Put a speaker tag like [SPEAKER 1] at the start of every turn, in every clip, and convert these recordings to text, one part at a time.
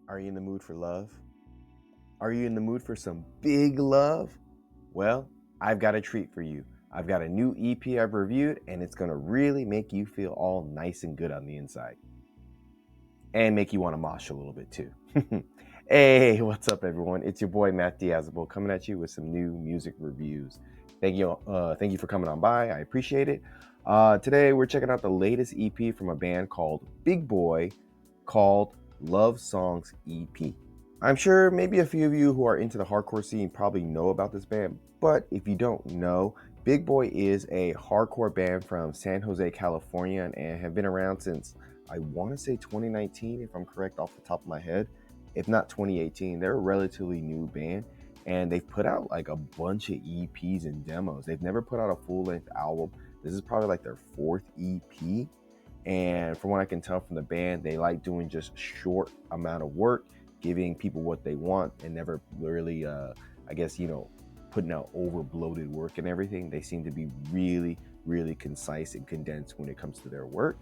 [SPEAKER 1] Are you in the mood for love? Are you in the mood for some big love? Well, I've got a treat for you. I've got a new EP I've reviewed, and it's going to really make you feel all nice and good on the inside. And make you want to mosh a little bit too. Hey, what's up, everyone? It's your boy Matt Diazable coming at you with some new music reviews. Thank you for coming on by. I appreciate it. Today we're checking out the latest EP from a band called Big Boy, called Love Songs EP. I'm sure maybe a few of you who are into the hardcore scene probably know about this band, but if you don't know, Big Boy is a hardcore band from San Jose, California, and have been around since, I want to say 2019, if I'm correct off the top of my head. If not 2018, they're a relatively new band, and they've put out like a bunch of EPs and demos. They've never put out a full-length album. This is probably like their fourth EP, and from what I can tell from the band, they like doing just short amount of work, giving people what they want, and never really, putting out over bloated work and everything. They seem to be really, really concise and condensed when it comes to their work.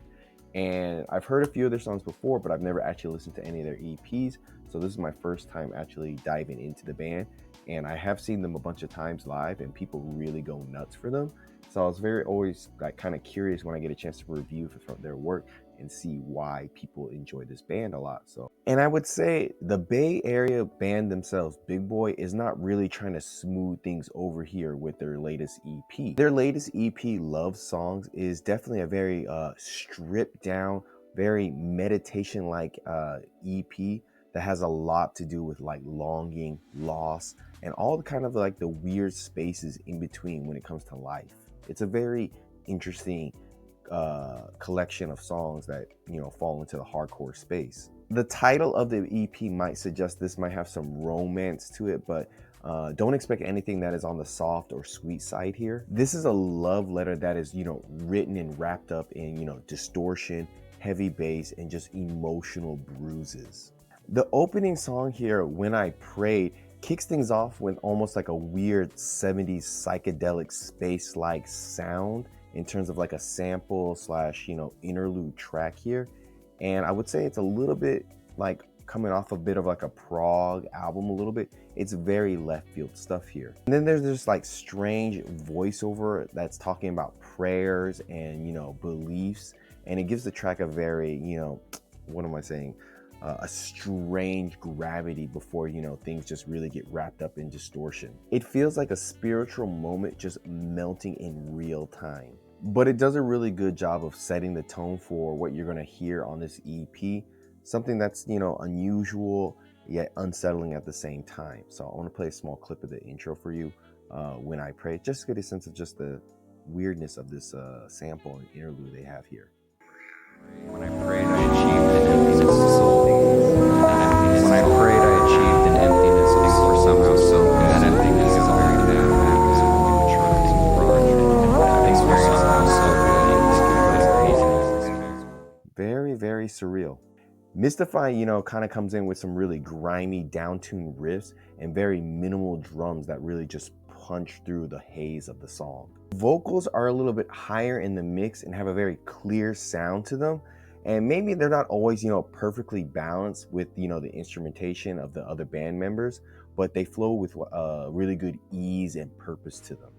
[SPEAKER 1] And I've heard a few of their songs before, but I've never actually listened to any of their EPs. So this is my first time actually diving into the band. And I have seen them a bunch of times live, and people really go nuts for them. So I was always kind of curious when I get a chance to review their work and see why people enjoy this band a lot. And I would say the Bay Area band themselves, Big Boy, is not really trying to smooth things over here with their latest EP. Their latest EP, Love Songs, is definitely a very stripped down, very meditation-like EP that has a lot to do with like longing, loss, and all the kind of like the weird spaces in between when it comes to life. It's a very interesting collection of songs that, fall into the hardcore space. The title of the EP might suggest this might have some romance to it, but don't expect anything that is on the soft or sweet side here. This is a love letter that is, written and wrapped up in, distortion, heavy bass, and just emotional bruises. The opening song here, When I Prayed, kicks things off with almost like a weird 70s psychedelic space-like sound in terms of like a sample slash, interlude track here. And I would say it's a little bit like coming off a bit of like a prog album a little bit. It's very left field stuff here. And then there's this like strange voiceover that's talking about prayers and, beliefs. And it gives the track a very, what am I saying? A strange gravity before, things just really get wrapped up in distortion. It feels like a spiritual moment just melting in real time. But it does a really good job of setting the tone for what you're going to hear on this EP. Something that's, unusual yet unsettling at the same time. So I want to play a small clip of the intro for you, When I Pray, just to get a sense of just the weirdness of this sample and interlude they have here.
[SPEAKER 2] When I prayed, I achieved an emptiness of soul. When I prayed, I achieved an emptiness of soul. Somehow so good. That emptiness is a very bad habit when you mature as you grow. That experience somehow so good.
[SPEAKER 1] Very, very surreal. Mystifying, kind of comes in with some really grimy, down-tuned riffs and very minimal drums that really just punch through the haze of the song. Vocals are a little bit higher in the mix and have a very clear sound to them. And maybe they're not always, perfectly balanced with, the instrumentation of the other band members, but they flow with really good ease and purpose to them.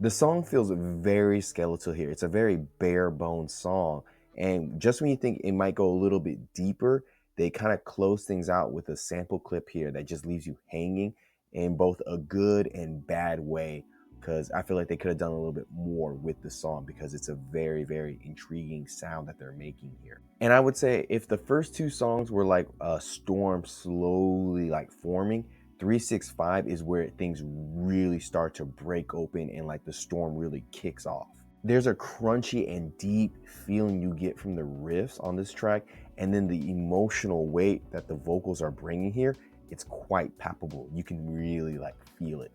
[SPEAKER 1] The song feels very skeletal here. It's a very bare bones song. And just when you think it might go a little bit deeper, they kind of close things out with a sample clip here that just leaves you hanging in both a good and bad way, because I feel like they could have done a little bit more with the song because it's a very, very intriguing sound that they're making here. And I would say if the first two songs were like a storm slowly like forming, 365 is where things really start to break open and like the storm really kicks off. There's a crunchy and deep feeling you get from the riffs on this track, and then the emotional weight that the vocals are bringing here, it's quite palpable. You can really like feel it.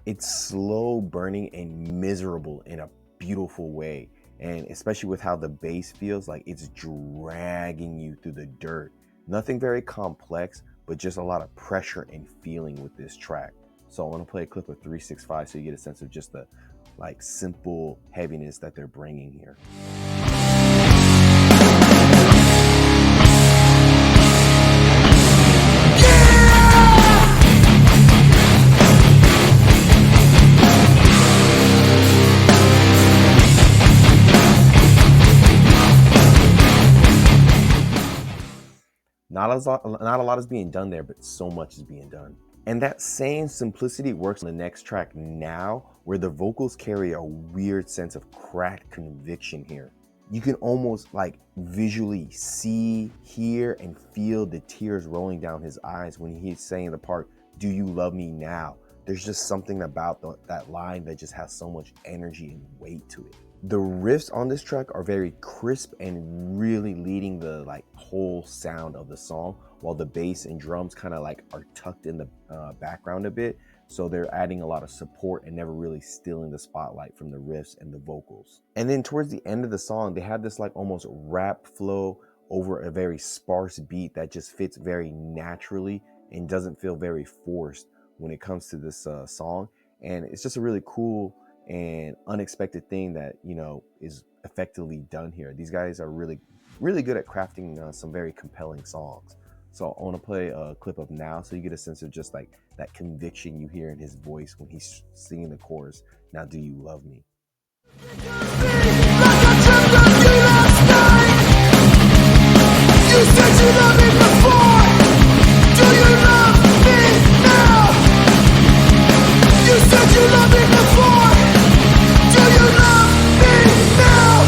[SPEAKER 1] It's slow burning and miserable in a beautiful way. And especially with how the bass feels like it's dragging you through the dirt. Nothing very complex, but just a lot of pressure and feeling with this track. So I want to play a clip of 365 so you get a sense of just the like simple heaviness that they're bringing here.
[SPEAKER 3] Yeah.
[SPEAKER 1] Not a lot is being done there, but so much is being done. And that same simplicity works on the next track, Now, where the vocals carry a weird sense of cracked conviction here. You can almost like visually see, hear, and feel the tears rolling down his eyes when he's saying the part, "Do you love me now?" There's just something about that line that just has so much energy and weight to it. The riffs on this track are very crisp and really leading the like whole sound of the song, while the bass and drums kind of like are tucked in the background a bit. So they're adding a lot of support and never really stealing the spotlight from the riffs and the vocals. And then towards the end of the song, they have this like almost rap flow over a very sparse beat that just fits very naturally and doesn't feel very forced when it comes to this song. And it's just a really cool and unexpected thing that, you know, is effectively done here. These guys are really good at crafting some very compelling songs. So I want to play a clip of Now so you get a sense of just like that conviction you hear in his voice when he's singing the chorus, "Now do you love me?" You said you loved me before. Do you love me now? You said you loved me before. Do you love me now?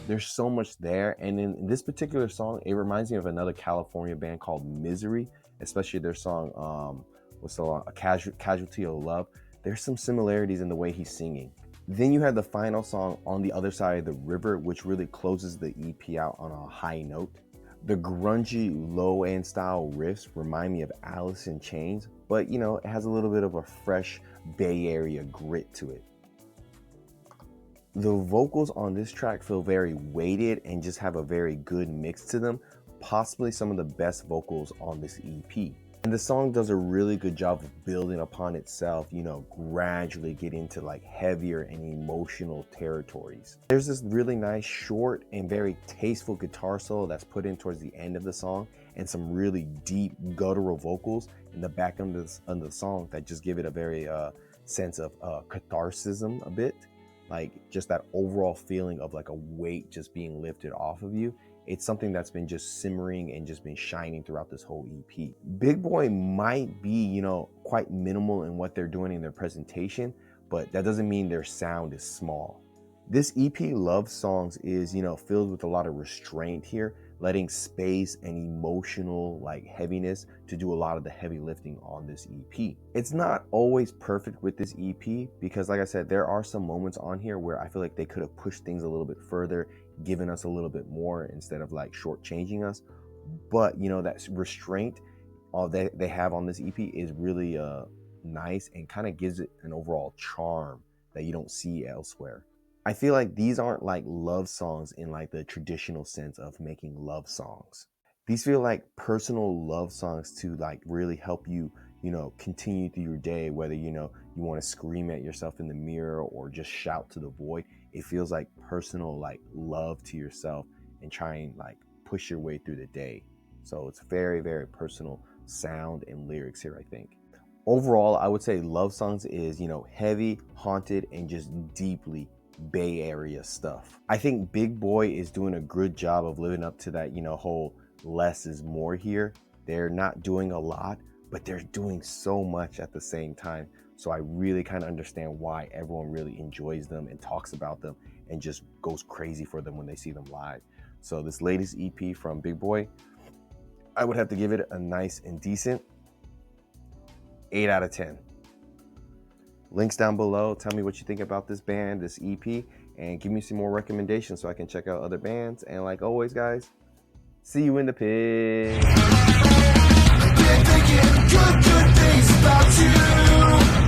[SPEAKER 1] There's so much there, and in this particular song, it reminds me of another California band called Misery, especially their song, what's the song? A Casualty of Love. There's some similarities in the way he's singing. Then you have the final song, On the Other Side of the River, which really closes the EP out on a high note. The grungy, low-end style riffs remind me of Alice in Chains, but you know, it has a little bit of a fresh Bay Area grit to it. The vocals on this track feel very weighted and just have a very good mix to them, possibly some of the best vocals on this EP. And the song does a really good job of building upon itself, you know, gradually get into like heavier and emotional territories. There's this really nice, short, and very tasteful guitar solo that's put in towards the end of the song, and some really deep guttural vocals in the back end of the song that just give it a very sense of catharsism a bit. Like just that overall feeling of like a weight just being lifted off of you. It's something that's been just simmering and just been shining throughout this whole EP. Big Boy might be, you know, quite minimal in what they're doing in their presentation, but that doesn't mean their sound is small. This EP, Love Songs, is, you know, filled with a lot of restraint here, letting space and emotional like heaviness to do a lot of the heavy lifting on this EP. It's not always perfect with this EP because, like I said, there are some moments on here where I feel like they could have pushed things a little bit further, given us a little bit more instead of like shortchanging us. But you know, that restraint that they have on this EP is really nice and kind of gives it an overall charm that you don't see elsewhere. I feel like these aren't like love songs in like the traditional sense of making love songs. These feel like personal love songs to like really help you, you know, continue through your day, whether, you know, you want to scream at yourself in the mirror or just shout to the void. It feels like personal like love to yourself and try and like push your way through the day. So it's very, very personal sound and lyrics here, I think. Overall, I would say Love Songs is, you know, heavy, haunted, and just deeply Bay Area stuff. I think Big Boy is doing a good job of living up to that, you know, whole less is more here. They're not doing a lot, but they're doing so much at the same time. So I really kind of understand why everyone really enjoys them and talks about them and just goes crazy for them when they see them live. So this latest EP from Big Boy, I would have to give it a nice and decent 8 out of 10. Links down below. Tell me what you think about this band, this EP, and give me some more recommendations so I can check out other bands. And like always, guys, see you in the pit. Been thinking good things about you.